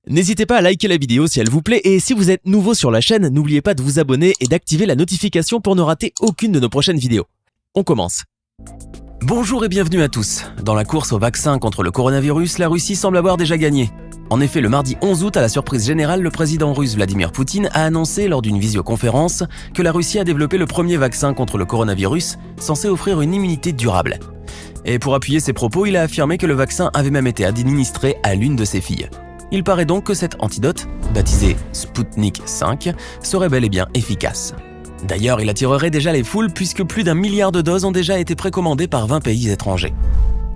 N'hésitez pas à liker la vidéo si elle vous plaît et si vous êtes nouveau sur la chaîne, n'oubliez pas de vous abonner et d'activer la notification pour ne rater aucune de nos prochaines vidéos. On commence. Bonjour et bienvenue à tous. Dans la course au vaccin contre le coronavirus, la Russie semble avoir déjà gagné. En effet, le mardi 11 août, à la surprise générale, le président russe Vladimir Poutine a annoncé lors d'une visioconférence que la Russie a développé le premier vaccin contre le coronavirus, censé offrir une immunité durable. Et pour appuyer ses propos, il a affirmé que le vaccin avait même été administré à l'une de ses filles. Il paraît donc que cet antidote, baptisé Sputnik 5, serait bel et bien efficace. D'ailleurs, il attirerait déjà les foules puisque plus d'1 milliard de doses ont déjà été précommandées par 20 pays étrangers.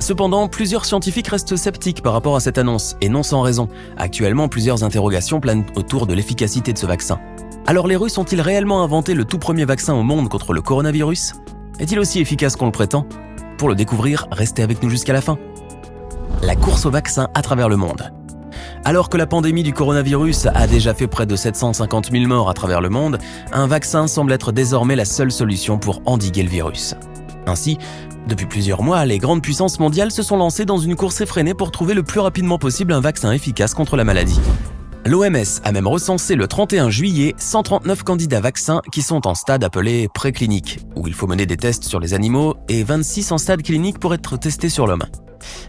Cependant, plusieurs scientifiques restent sceptiques par rapport à cette annonce, et non sans raison. Actuellement, plusieurs interrogations planent autour de l'efficacité de ce vaccin. Alors les Russes ont-ils réellement inventé le tout premier vaccin au monde contre le coronavirus? Est-il aussi efficace qu'on le prétend? Pour le découvrir, restez avec nous jusqu'à la fin. La course au vaccin à travers le monde. Alors que la pandémie du coronavirus a déjà fait près de 750 000 morts à travers le monde, un vaccin semble être désormais la seule solution pour endiguer le virus. Ainsi, depuis plusieurs mois, les grandes puissances mondiales se sont lancées dans une course effrénée pour trouver le plus rapidement possible un vaccin efficace contre la maladie. L'OMS a même recensé le 31 juillet 139 candidats vaccins qui sont en stade appelé préclinique, où il faut mener des tests sur les animaux, et 26 en stade clinique pour être testés sur l'homme.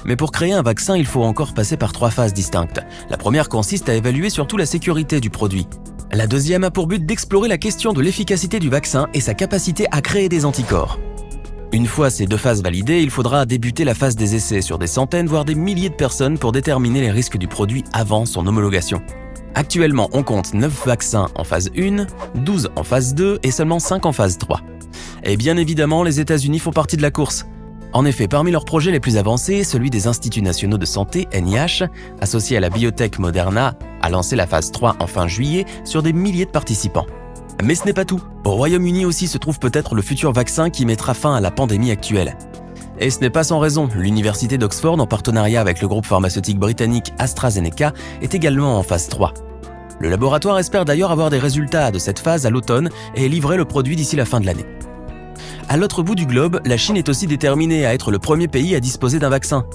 Mais pour créer un vaccin, il faut encore passer par 3 phases distinctes. La première consiste à évaluer surtout la sécurité du produit. La deuxième a pour but d'explorer la question de l'efficacité du vaccin et sa capacité à créer des anticorps. Une fois ces 2 phases validées, il faudra débuter la phase des essais sur des centaines voire des milliers de personnes pour déterminer les risques du produit avant son homologation. Actuellement, on compte 9 vaccins en phase 1, 12 en phase 2 et seulement 5 en phase 3. Et bien évidemment, les États-Unis font partie de la course. En effet, parmi leurs projets les plus avancés, celui des Instituts nationaux de santé, NIH, associé à la biotech Moderna, a lancé la phase 3 en fin juillet sur des milliers de participants. Mais ce n'est pas tout. Au Royaume-Uni aussi se trouve peut-être le futur vaccin qui mettra fin à la pandémie actuelle. Et ce n'est pas sans raison, l'université d'Oxford, en partenariat avec le groupe pharmaceutique britannique AstraZeneca, est également en phase 3. Le laboratoire espère d'ailleurs avoir des résultats de cette phase à l'automne et livrer le produit d'ici la fin de l'année. À l'autre bout du globe, la Chine est aussi déterminée à être le premier pays à disposer d'un vaccin.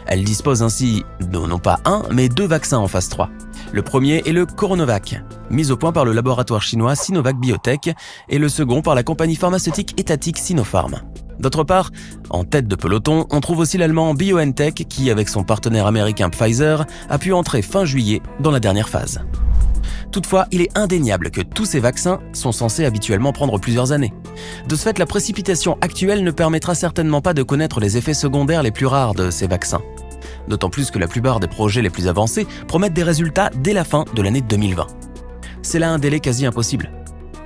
Elle dispose ainsi non pas un, mais 2 vaccins en phase 3. Le premier est le Coronavac, mis au point par le laboratoire chinois Sinovac Biotech, et le second par la compagnie pharmaceutique étatique Sinopharm. D'autre part, en tête de peloton, on trouve aussi l'allemand BioNTech qui, avec son partenaire américain Pfizer, a pu entrer fin juillet dans la dernière phase. Toutefois, il est indéniable que tous ces vaccins sont censés habituellement prendre plusieurs années. De ce fait, la précipitation actuelle ne permettra certainement pas de connaître les effets secondaires les plus rares de ces vaccins. D'autant plus que la plupart des projets les plus avancés promettent des résultats dès la fin de l'année 2020. C'est là un délai quasi impossible.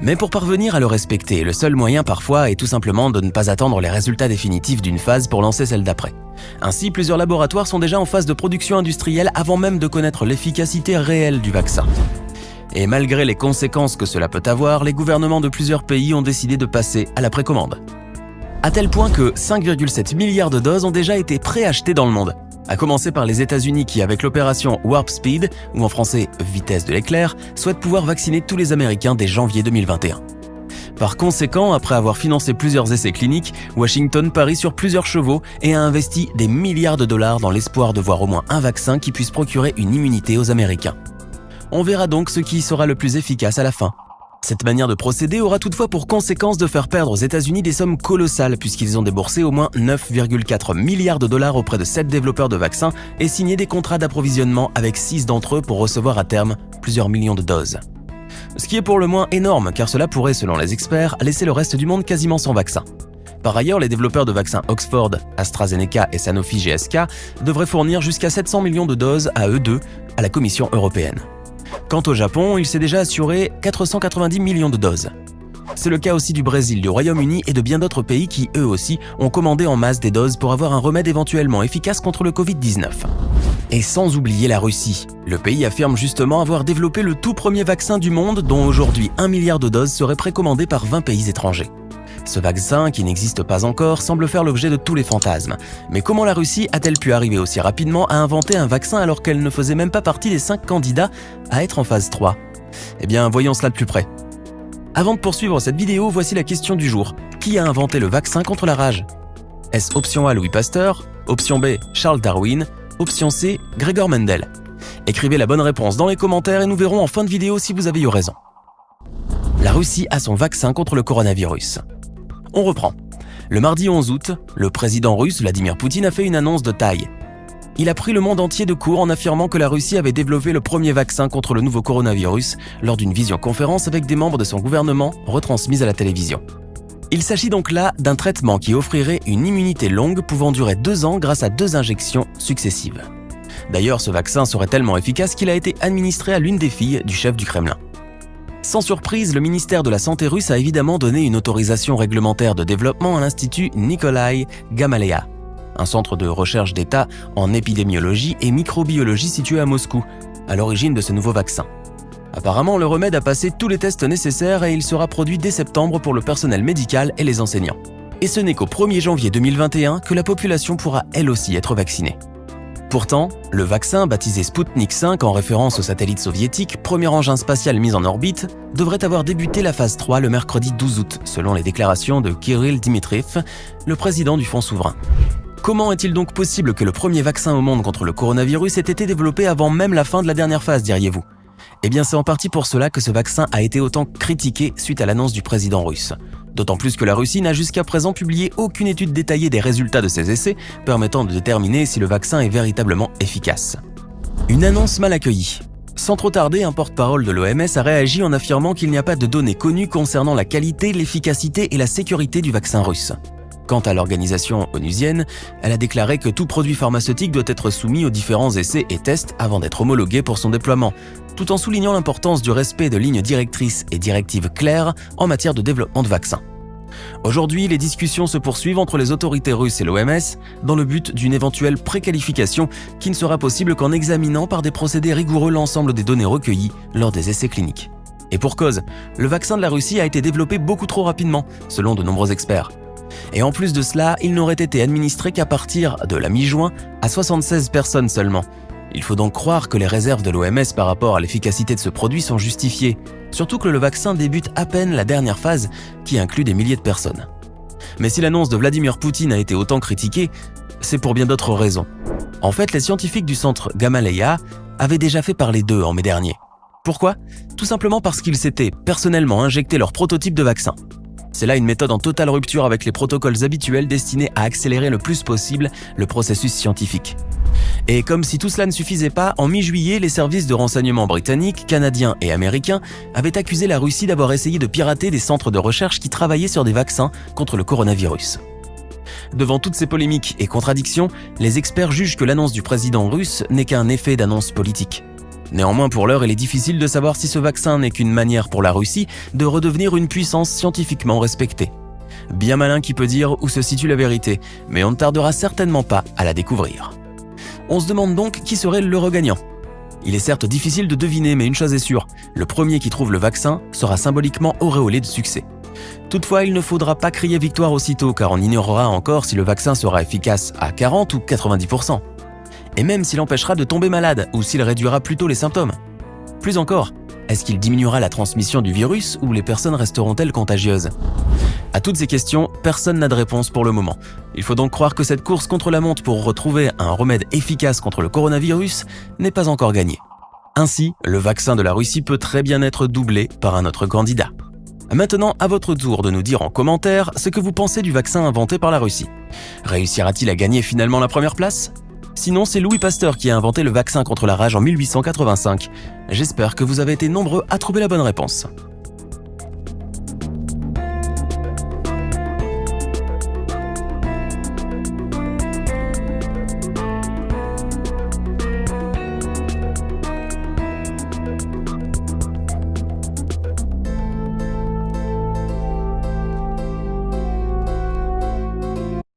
Mais pour parvenir à le respecter, le seul moyen parfois est tout simplement de ne pas attendre les résultats définitifs d'une phase pour lancer celle d'après. Ainsi, plusieurs laboratoires sont déjà en phase de production industrielle avant même de connaître l'efficacité réelle du vaccin. Et malgré les conséquences que cela peut avoir, les gouvernements de plusieurs pays ont décidé de passer à la précommande. À tel point que 5,7 milliards de doses ont déjà été préachetées dans le monde. À commencer par les États-Unis qui, avec l'opération Warp Speed, ou en français vitesse de l'éclair, souhaitent pouvoir vacciner tous les Américains dès janvier 2021. Par conséquent, après avoir financé plusieurs essais cliniques, Washington parie sur plusieurs chevaux et a investi des milliards de dollars dans l'espoir de voir au moins un vaccin qui puisse procurer une immunité aux Américains. On verra donc ce qui sera le plus efficace à la fin. Cette manière de procéder aura toutefois pour conséquence de faire perdre aux États-Unis des sommes colossales puisqu'ils ont déboursé au moins 9,4 milliards de dollars auprès de 7 développeurs de vaccins et signé des contrats d'approvisionnement avec 6 d'entre eux pour recevoir à terme plusieurs millions de doses. Ce qui est pour le moins énorme car cela pourrait, selon les experts, laisser le reste du monde quasiment sans vaccin. Par ailleurs, les développeurs de vaccins Oxford, AstraZeneca et Sanofi GSK devraient fournir jusqu'à 700 millions de doses à eux deux à la Commission européenne. Quant au Japon, il s'est déjà assuré 490 millions de doses. C'est le cas aussi du Brésil, du Royaume-Uni et de bien d'autres pays qui, eux aussi, ont commandé en masse des doses pour avoir un remède éventuellement efficace contre le Covid-19. Et sans oublier la Russie. Le pays affirme justement avoir développé le tout premier vaccin du monde dont aujourd'hui 1 milliard de doses seraient précommandées par 20 pays étrangers. Ce vaccin, qui n'existe pas encore, semble faire l'objet de tous les fantasmes. Mais comment la Russie a-t-elle pu arriver aussi rapidement à inventer un vaccin alors qu'elle ne faisait même pas partie des 5 candidats à être en phase 3 ? Eh bien, voyons cela de plus près. Avant de poursuivre cette vidéo, voici la question du jour. Qui a inventé le vaccin contre la rage ? Est-ce option A, Louis Pasteur ? Option B, Charles Darwin ? Option C, Gregor Mendel ? Écrivez la bonne réponse dans les commentaires et nous verrons en fin de vidéo si vous avez eu raison. La Russie a son vaccin contre le coronavirus. On reprend. Le mardi 11 août, le président russe Vladimir Poutine a fait une annonce de taille. Il a pris le monde entier de court en affirmant que la Russie avait développé le premier vaccin contre le nouveau coronavirus lors d'une visioconférence avec des membres de son gouvernement retransmise à la télévision. Il s'agit donc là d'un traitement qui offrirait une immunité longue pouvant durer 2 ans grâce à 2 injections successives. D'ailleurs, ce vaccin serait tellement efficace qu'il a été administré à l'une des filles du chef du Kremlin. Sans surprise, le ministère de la Santé russe a évidemment donné une autorisation réglementaire de développement à l'Institut Nikolai Gamaleya, un centre de recherche d'État en épidémiologie et microbiologie situé à Moscou, à l'origine de ce nouveau vaccin. Apparemment, le remède a passé tous les tests nécessaires et il sera produit dès septembre pour le personnel médical et les enseignants. Et ce n'est qu'au 1er janvier 2021 que la population pourra elle aussi être vaccinée. Pourtant, le vaccin, baptisé Sputnik 5 en référence au satellite soviétique, premier engin spatial mis en orbite, devrait avoir débuté la phase 3 le mercredi 12 août, selon les déclarations de Kirill Dmitriev, le président du Fonds souverain. Comment est-il donc possible que le premier vaccin au monde contre le coronavirus ait été développé avant même la fin de la dernière phase, diriez-vous ? Eh bien, c'est en partie pour cela que ce vaccin a été autant critiqué suite à l'annonce du président russe. D'autant plus que la Russie n'a jusqu'à présent publié aucune étude détaillée des résultats de ses essais permettant de déterminer si le vaccin est véritablement efficace. Une annonce mal accueillie. Sans trop tarder, un porte-parole de l'OMS a réagi en affirmant qu'il n'y a pas de données connues concernant la qualité, l'efficacité et la sécurité du vaccin russe. Quant à l'organisation onusienne, elle a déclaré que tout produit pharmaceutique doit être soumis aux différents essais et tests avant d'être homologué pour son déploiement, tout en soulignant l'importance du respect de lignes directrices et directives claires en matière de développement de vaccins. Aujourd'hui, les discussions se poursuivent entre les autorités russes et l'OMS dans le but d'une éventuelle préqualification qui ne sera possible qu'en examinant par des procédés rigoureux l'ensemble des données recueillies lors des essais cliniques. Et pour cause, le vaccin de la Russie a été développé beaucoup trop rapidement, selon de nombreux experts. Et en plus de cela, il n'aurait été administré qu'à partir de la mi-juin à 76 personnes seulement. Il faut donc croire que les réserves de l'OMS par rapport à l'efficacité de ce produit sont justifiées, surtout que le vaccin débute à peine la dernière phase qui inclut des milliers de personnes. Mais si l'annonce de Vladimir Poutine a été autant critiquée, c'est pour bien d'autres raisons. En fait, les scientifiques du centre Gamaleya avaient déjà fait parler d'eux en mai dernier. Pourquoi ? Tout simplement parce qu'ils s'étaient personnellement injecté leur prototype de vaccin. C'est là une méthode en totale rupture avec les protocoles habituels destinés à accélérer le plus possible le processus scientifique. Et comme si tout cela ne suffisait pas, en mi-juillet, les services de renseignement britanniques, canadiens et américains avaient accusé la Russie d'avoir essayé de pirater des centres de recherche qui travaillaient sur des vaccins contre le coronavirus. Devant toutes ces polémiques et contradictions, les experts jugent que l'annonce du président russe n'est qu'un effet d'annonce politique. Néanmoins, pour l'heure, il est difficile de savoir si ce vaccin n'est qu'une manière pour la Russie de redevenir une puissance scientifiquement respectée. Bien malin qui peut dire où se situe la vérité, mais on ne tardera certainement pas à la découvrir. On se demande donc qui serait l'heureux gagnant. Il est certes difficile de deviner, mais une chose est sûre, le premier qui trouve le vaccin sera symboliquement auréolé de succès. Toutefois, il ne faudra pas crier victoire aussitôt, car on ignorera encore si le vaccin sera efficace à 40 ou 90%. Et même s'il empêchera de tomber malade ou s'il réduira plutôt les symptômes. Plus encore, est-ce qu'il diminuera la transmission du virus ou les personnes resteront-elles contagieuses ? À toutes ces questions, personne n'a de réponse pour le moment. Il faut donc croire que cette course contre la montre pour retrouver un remède efficace contre le coronavirus n'est pas encore gagnée. Ainsi, le vaccin de la Russie peut très bien être doublé par un autre candidat. Maintenant, à votre tour de nous dire en commentaire ce que vous pensez du vaccin inventé par la Russie. Réussira-t-il à gagner finalement la première place ? Sinon, c'est Louis Pasteur qui a inventé le vaccin contre la rage en 1885. J'espère que vous avez été nombreux à trouver la bonne réponse.